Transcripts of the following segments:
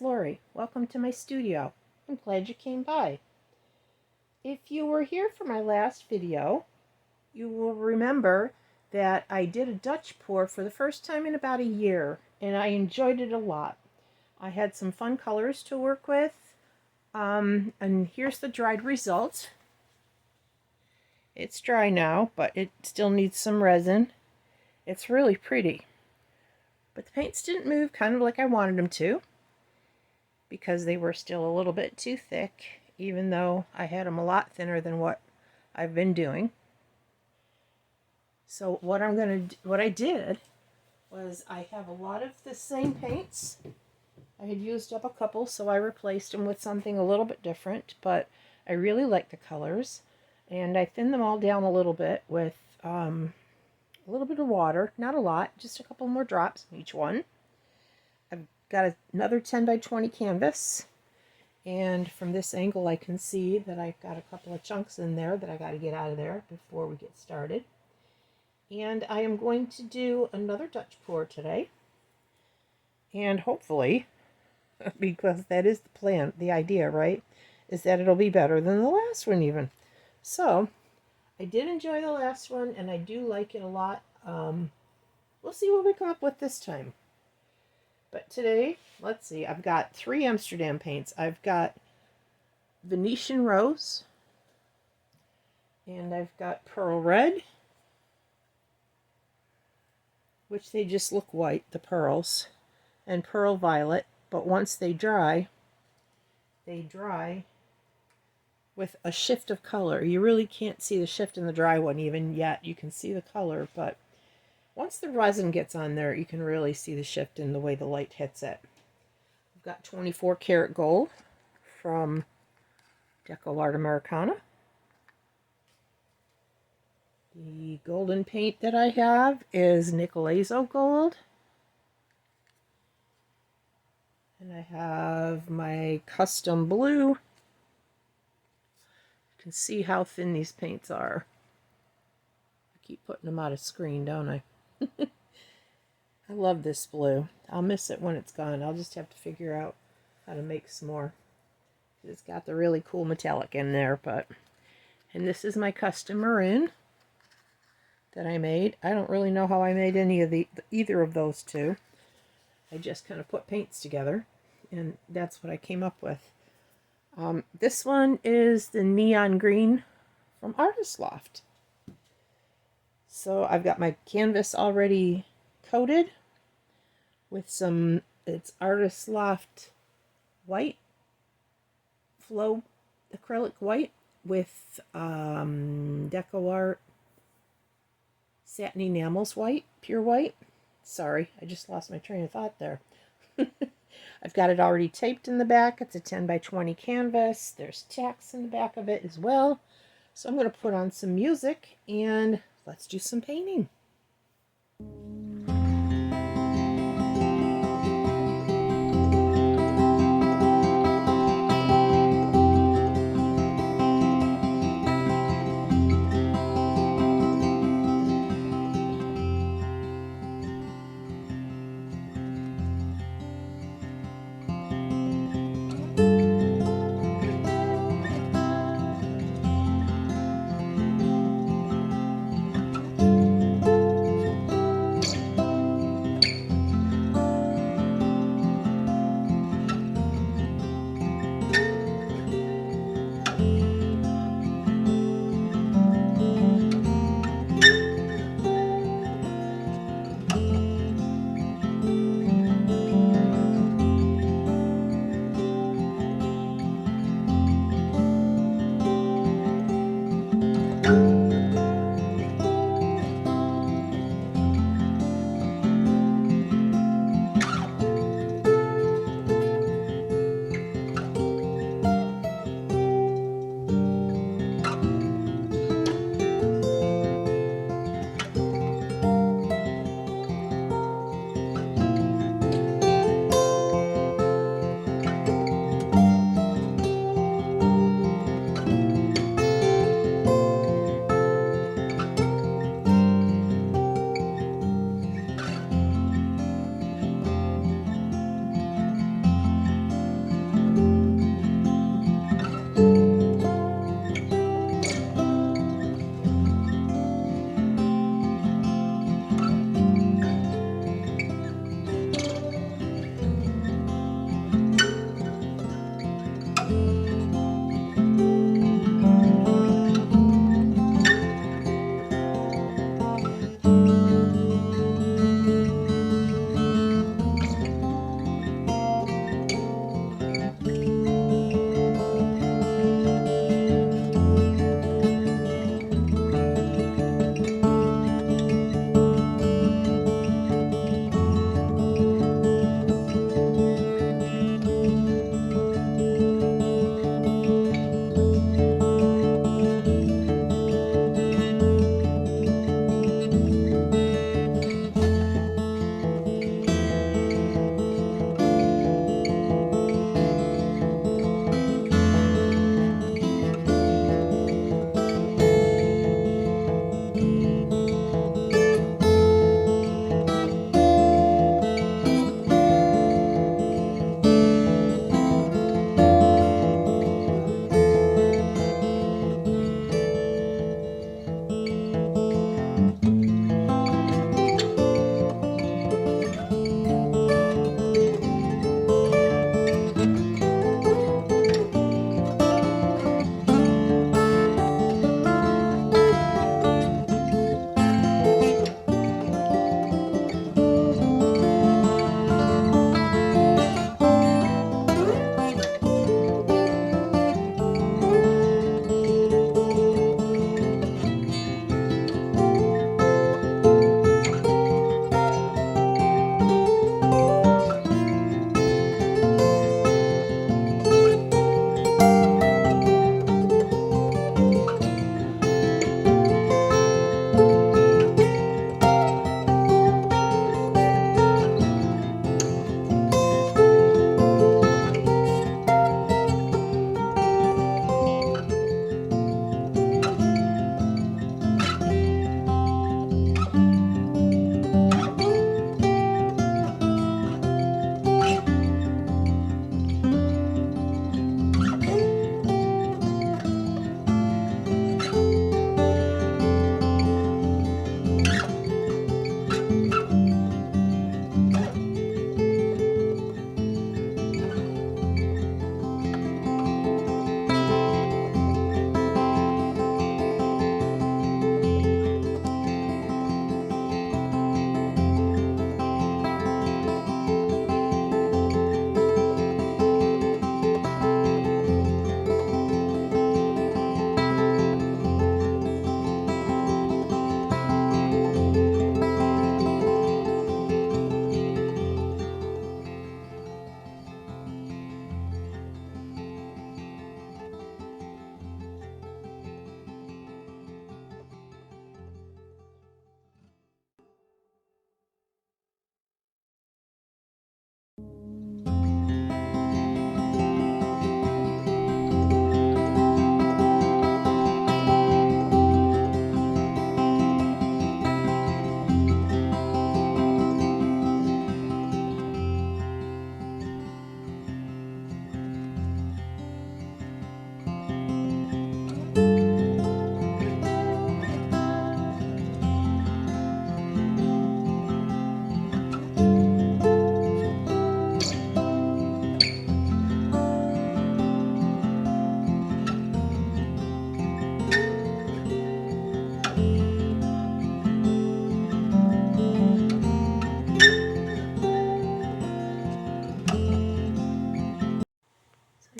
it's Lori. Welcome to my studio. I'm glad you came by. If you were here for my last video, you will remember that I did a Dutch pour for the first time in about a year, and I enjoyed it a lot. I had some fun colors to work with, and here's the dried result. It's dry now, but it still needs some resin. It's really pretty. But the paints didn't move kind of like I wanted them to, because they were still a little bit too thick, even though I had them a lot thinner than what I've been doing. So what I did was I have a lot of the same paints. I had used up a couple, so I replaced them with something a little bit different, but I really like the colors, and I thinned them all down a little bit with a little bit of water, not a lot, just a couple more drops in each one. I've got another 10 by 20 canvas, and from this angle I can see that I've got a couple of chunks in there that I got to get out of there before we get started. And I am going to do another Dutch pour today, and hopefully, because that is the plan, the idea, right, is that it'll be better than the last one even. So I did enjoy the last one, and I do like it a lot. We'll see what we come up with this time. But today, let's see, I've got 3 Amsterdam paints. I've got Venetian Rose, and I've got Pearl Red, which they just look white, the pearls, and Pearl Violet, but once they dry with a shift of color. You really can't see the shift in the dry one even yet. You can see the color, but once the resin gets on there, you can really see the shift in the way the light hits it. I've got 24 karat gold from DecoArt Americana. The golden paint that I have is Nicolazo gold. And I have my custom blue. You can see how thin these paints are. I keep putting them out of screen, don't I? I love this blue. I'll miss it when it's gone. I'll just have to figure out how to make some more. It's got the really cool metallic in there, and this is my custom maroon that I made. I don't really know how I made either of those two. I just kind of put paints together, and that's what I came up with. This one is the neon green from Loft. So I've got my canvas already coated with some, it's Loft white, flow acrylic white with DecoArt satin enamels white, pure white. Sorry, I just lost my train of thought there. I've got it already taped in the back. It's a 10 by 20 canvas. There's tacks in the back of it as well. So I'm going to put on some music and let's do some painting.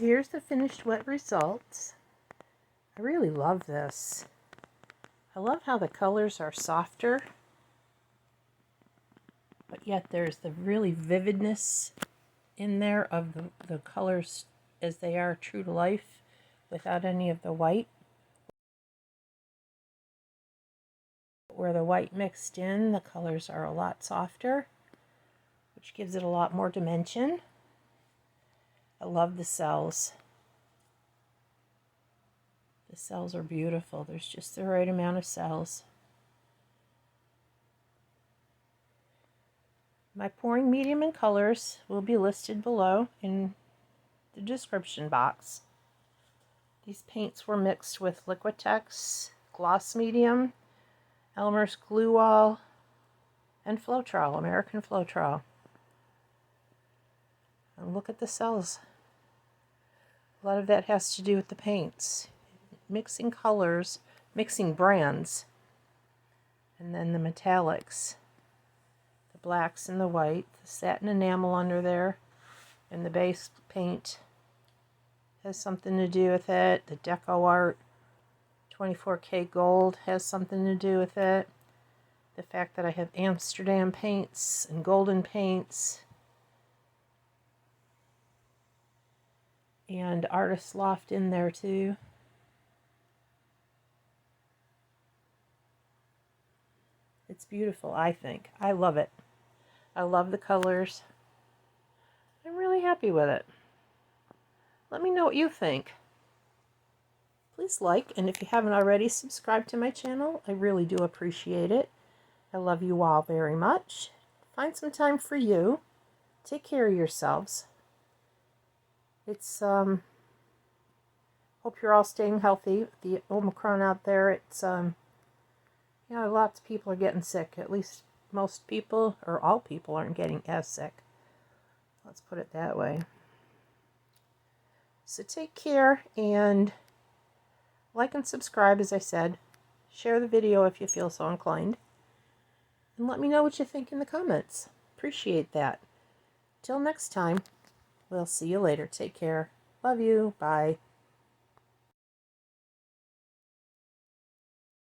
Here's the finished wet results. I really love this. I love how the colors are softer, but yet there's the really vividness in there of the colors as they are true to life without any of the white. Where the white mixed in, the colors are a lot softer, which gives it a lot more dimension. I love the cells. The cells are beautiful. There's just the right amount of cells. My pouring medium and colors will be listed below in the description box. These paints were mixed with Liquitex, gloss medium, Elmer's glue wall, and Floetrol, American Floetrol. And look at the cells. A lot of that has to do with the paints. Mixing colors, mixing brands, and then the metallics. The blacks and the white, the satin enamel under there, and the base paint has something to do with it. The DecoArt 24K gold has something to do with it. The fact that I have Amsterdam paints and golden paints and Artist Loft in there too. It's beautiful, I think. I love it. I love the colors. I'm really happy with it. Let me know what you think. Please like, and if you haven't already, subscribe to my channel. I really do appreciate it. I love you all very much. Find some time for you. Take care of yourselves. It's, hope you're all staying healthy. The Omicron out there, it's, lots of people are getting sick. At least most people, or all people, aren't getting as sick. Let's put it that way. So take care, and like and subscribe, as I said. Share the video if you feel so inclined. And let me know what you think in the comments. Appreciate that. Till next time, we'll see you later. Take care. Love you. Bye.